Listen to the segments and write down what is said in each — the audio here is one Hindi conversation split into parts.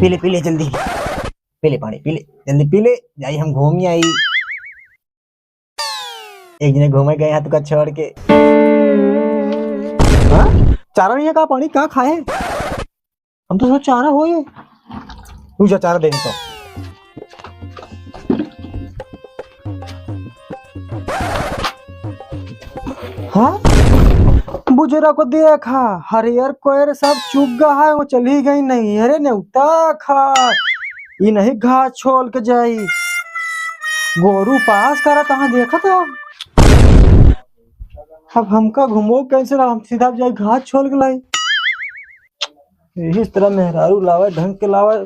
पी ले जल्दी, पी ले पानी, पी ले जल्दी, पी ले जाई, हम घूम आई। एक जने घूमे गए हाथ का छोड़ के। हाँ? चारा नहीं है का? पानी कहाँ खाए? हम तो सब चारा हो ये। तू जा चारा दे तो। हाँ? बुजुर्ग को देखा, हरियर कोयर सब चुग गया है, वो चली गई नहीं। अरे नेउता खा, ये नहीं घास छोड़ के जाई। गोरू पास करा तहाँ देखा था। अब हमका घुमो कैसे, हम सीधा जाए घास छोड़ के लाई। इस तरह मेहरारू लावे, ढंग के लावे,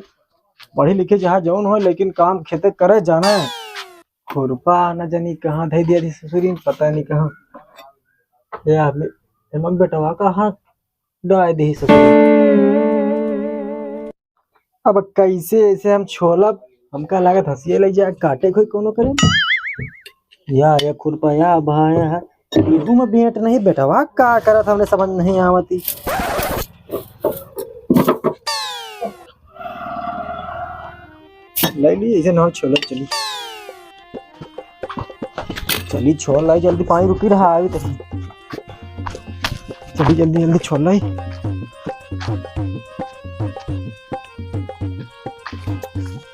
पढ़े लिखे जहाँ जौन हो, लेकिन काम खेते करे जाना है। खुरपा न जानी कहाँ धई दिया थी ससुरी, पता नहीं कहाँ। एमक बेटवा कहाँ डाय दी ससुरी। अब कैसे ऐसे हम छोलब, हमका लागत हंसिए लग जाए, काटे कोई कोनो करे। या खुरपा या भाया इहू में बेट नहीं, बेटवा का करत हमने समझ नहीं आवती। ले ली ऐसे ना छोड़, चली चली छोड़ लाई जल्दी, पानी रुकी रहा है तो चली जल्दी जल्दी छोड़ लाई।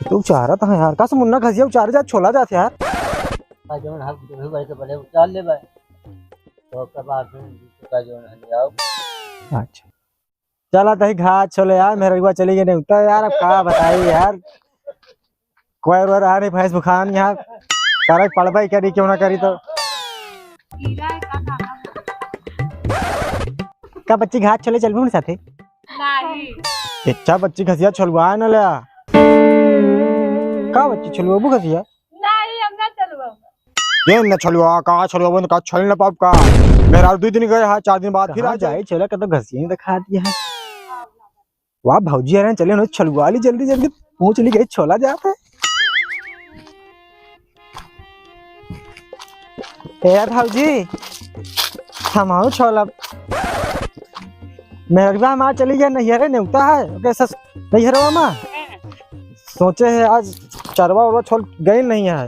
तो चारा था यार, का मुन्ना घसिया चार जा छोला जाते यार। जोन हक जो भाई तो बड़े उतार ले भाई, तो के बाद का जोन ले आओ। अच्छा चला तही घास छोले यार, मेरे रुआ चली गई नहीं उतना यार। अब का बताई यार, कोई रोर आ नहीं भैंस बुखान यहाँ करक पड़बाई करी क्यों ना करी। तो का बच्ची घास छोले चलबू न साथे? नहीं अच्छा बच्ची घसिया छोलवा न ले का बच्ची छोलबू घसिया? नहीं हम ना चलवाऊंगा। ये न छोलवा का छोलवा न का छोल न पाप का। मेरा 2 दिन गए हां, 4 दिन बाद फिर आ जाए। चला का तो घसिया ही दिखा दिया है। वाह भौजी यार, चले न छोलवा ली जल्दी जल्दी, पहुंच ली गई छोला जाता है। यार भौजी हमारो छोला मेहरबा हमार चली गया नैहरे नेउता है कैसा नैहरवा में। सोचे है आज चरवा उरवा छोड़ गए नहीं है,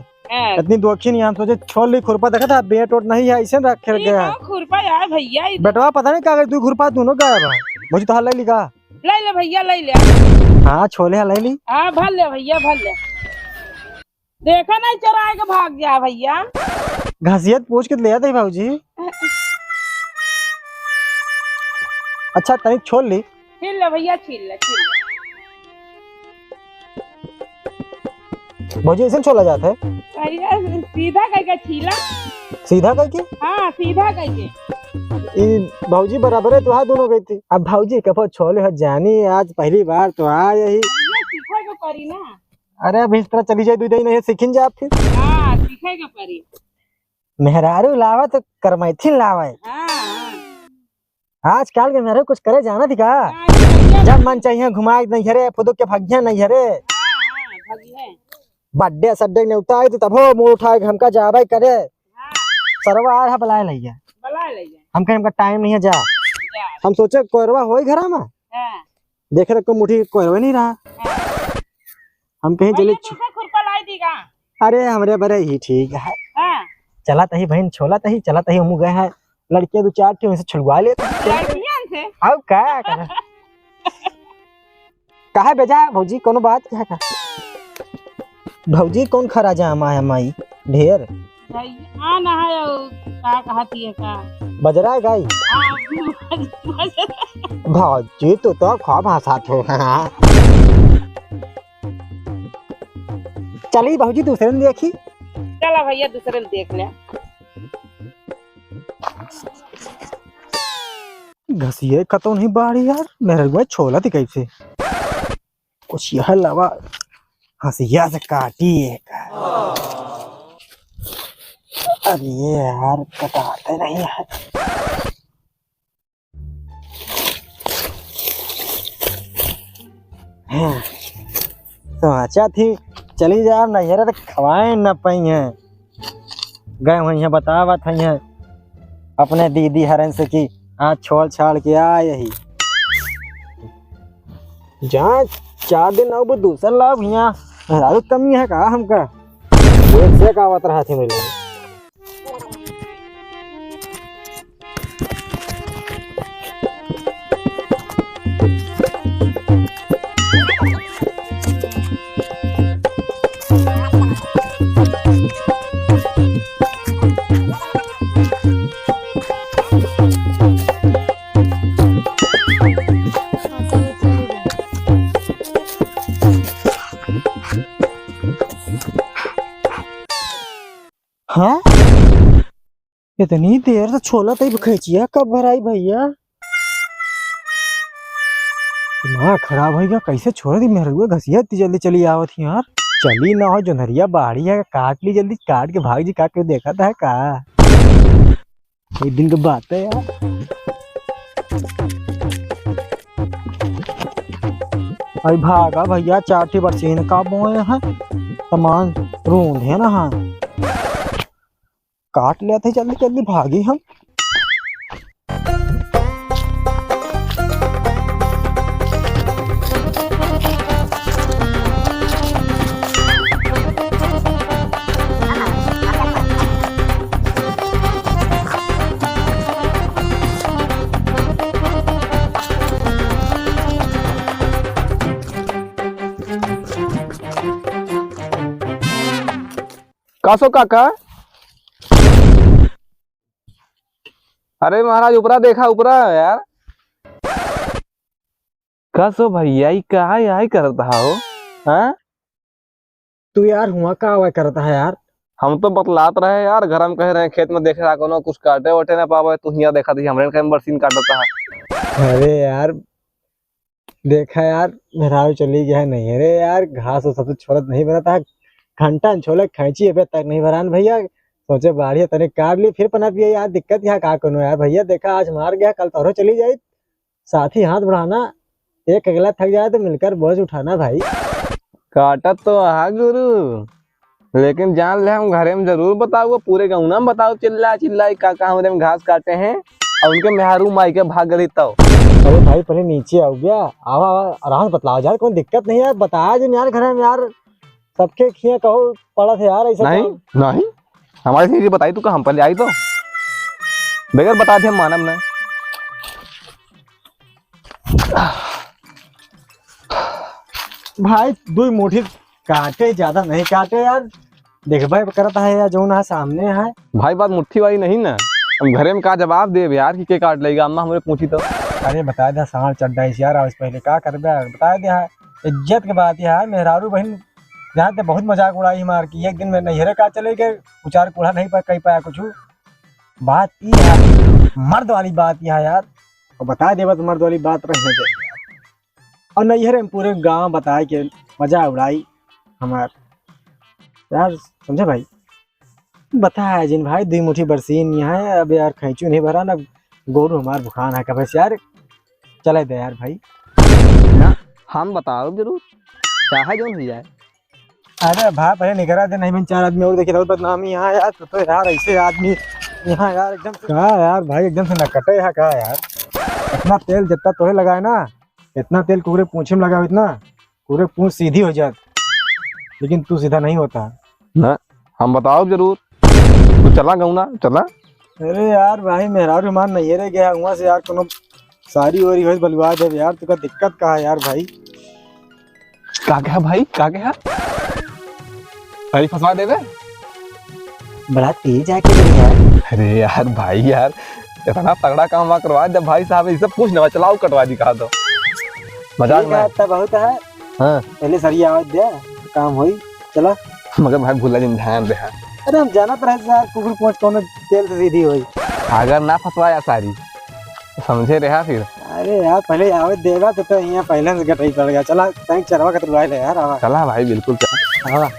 इतनी दोखी नहीं। हम सोचे छोड़ ली, खुरपा देखा था बेट वोट नहीं है, ऐसे रखे गया है खुरपा यार भैया। बेटवा पता नहीं क्या तू खुरपा दोनों गायब है। मुझे तो ले ली का, ले ले भैया ले ले। हाँ छोले ले ली। हाँ भर ले भैया भर ले, देखा नहीं चराए के भाग जा भैया। घसियत पूछ के ले आते भाजी। अच्छा तनिक छोड़ ली, छील ले भैया, छील ले छील ले। भौजी ऐसे छोला जाता है सीधा करके छीला, सीधा करके। हाँ सीधा करके। भौजी बराबर है, तो हाँ दोनों गई थी। अब भौजी कब छोले हो जानी, आज पहली बार तो आ यही सीखा के परी ना। अरे अब इस तरह चली जाए, दूध नहीं सीखिन जा फिर। हाँ सीखे के परी। मेहरारू लावा तो करमैथिन लावा है। आजकल के मेरे कुछ करे जाना थी का, जब मन चाहिए घुमाए नहीं हरे, फुदुक के भाग्या नहीं हरे। बर्थडे सड्डे ने उतार तो तब हो मुंह उठाए हमका जावे करे। सरवा आ रहा बुलाए लइया, हम कहीं हमका टाइम नहीं है जा। हम सोचे कोरवा होई घरा में, देखे रखो मुठी कोरवा नहीं रहा। हम कहीं चले अरे हमरे बरे ही ठीक है। चला तही बहन छोला तही, चला तही हम गए हैं लड़के 2-4 थे उनसे छुड़वा ले। अब क्या कहा बेजा भौजी कोनो बात क्या का? भौजी कौन खरा जा माया माई ढेर हाँ ना है का कहती है का बजरा है गाई भौजी तो खा भाषा थो। चली भौजी दूसरे ने देखी। चला भैया दूसरे ने देख ले। घसिए कतो नहीं बाड़ी यार, मेरे को छोला थी कैसे कुछ यह लवा हंसिया से काटी है। अरे यार कटाते नहीं है। सोचा थी चली जा नैहरा तो खवाए न पाई है, गए वही है बतावा था अपने दीदी हरन से कि आज छोड़ छाड़ के आ यही जा 4 दिन आओ दूसरा लाभ यहाँ मेहरारू कमी है का हमका एक से का आवत रहा थे मेरे हाँ इतनी देर से छोला तई खींचिया कब भराई भैया दिमाग खराब हो गया कैसे छोड़ दी मेहरुआ घसिया इतनी जल्दी चली आवत थी यार चली ना हो जोनहरिया बाड़ी है काट ली जल्दी काट के भाग जी काट के देखा था का एक दिन की बात है यार अरे भागा भैया 4 बरसीन का बोए हैं सामान रूंद है ना हाँ काट लिया था जल्दी जल्दी भागी हम कासो काका अरे महाराज उपरा देखा उपरा यार कासो भैया ये कहा यही करता हो हाँ तू यार हुआ का हुआ करता है यार हम तो बतलात रहे यार घर में कह रहे हैं खेत में देखे कोनो कुछ काटे वटे ना पावे तू हिया देखा थी हमरे कहीं बरसीन काटता है अरे यार देखा यार मेहरारू चली गया है नहीं अरे यार घास वो सब छोड़त नहीं बनाता है घंटा छोले खींची अबे तक नहीं भरान भैया सोचे बाढ़ी तने काट ली फिर पनप गई यार दिक्कत यहाँ का कोनो यार भैया देखा आज मार गया कल तोरो चली जाए साथ ही हाथ बढ़ाना एक अगला थक जाए तो मिलकर बोझ उठाना भाई काटत तो हा गुरु लेकिन जान ले हम घरे में जरूर बताऊंगा पूरे गाँव में बताओ चिल्ला चिल्ला काका हमरे में घास काटे हैं और उनके मेहरू माई के भाग गई तो अरे भाई पहले नीचे आओ गया आवा आराम बतलाओ यार कोई दिक्कत नहीं यार बताया जिन यार घर में यार सबके खिया कहो पड़ा थे यार ऐसा नहीं नहीं हमारी चीज बताई तू हम पहले आई तो बगैर बता थे मानव ने भाई 2 मुट्ठी काटे ज्यादा नहीं काटे यार देख भाई करता है यार जो ना सामने है भाई बात मुट्ठी वाली नहीं ना हम घरे में का जवाब दे यार कि के काट लेगा अम्मा हमरे पूछी तो अरे बता दे साढ़ चड्डा यार आज पहले क्या कर बता दे इज्जत के बात यार मेहरारू बहन यहाँ पे बहुत मजाक उड़ाई मार की एक दिन में नैहरे का चले गए उचार कूड़ा नहीं कह पाया कुछ बात ये है मर्द वाली बात यह यार और बता दे बस मर्द वाली बात रहने चाहिए और नैहरे में पूरे गांव बताए कि मजा उड़ाई हमार यार समझे भाई बताया जिन भाई 2 मुट्ठी बरसीन यहाँ है अब यार खैचू नहीं भरा ना गोरू हमार भुखान है कब यार चले दे यार भाई ना हम बताओ जरूर चाहे जो नहीं जाए अरे भाई पहले निकला दे नहीं 4 आदमी और देखे बहुत बदनामी यहाँ यार तो यार ऐसे आदमी यहाँ यार एकदम कहा यार भाई एकदम से नकटे यहाँ कहा यार इतना तेल जितना तोहे लगाए ना इतना तेल पूरे पूंछे में लगा इतना पूरे पूंछ सीधी हो जात लेकिन तू सीधा नहीं होता ना हम बताओ जरूर तू चला गौना चला अरे यार भाई मेहरारू मान नहीं रह गया वहाँ से यार कोनो सारी ओरी हो बलवा दे यार तुका दिक्कत कहा यार भाई का क्या भाई का क्या अरे फंसवा देवे बड़ा तेज आके यार अरे यार भाई यार इतना तगड़ा काम करवा जब भाई साहब ये सब कुछ ना चलाओ कटवा दिखा दो मजाक में बहुत है हाँ पहले सही आवाज दे काम होई चला मगर भाई भूला जिन ध्यान दे अरे हम जाना रहे यार कुकुर पहुंच कौन तेल से सीधी हुई अगर ना फंसवाया सारी समझे रहा फिर अरे यार पहले आवाज देगा तो यहाँ पहले से गटाई पड़ गया चला टैंक चरवा कर यार चला भाई बिल्कुल चला हाँ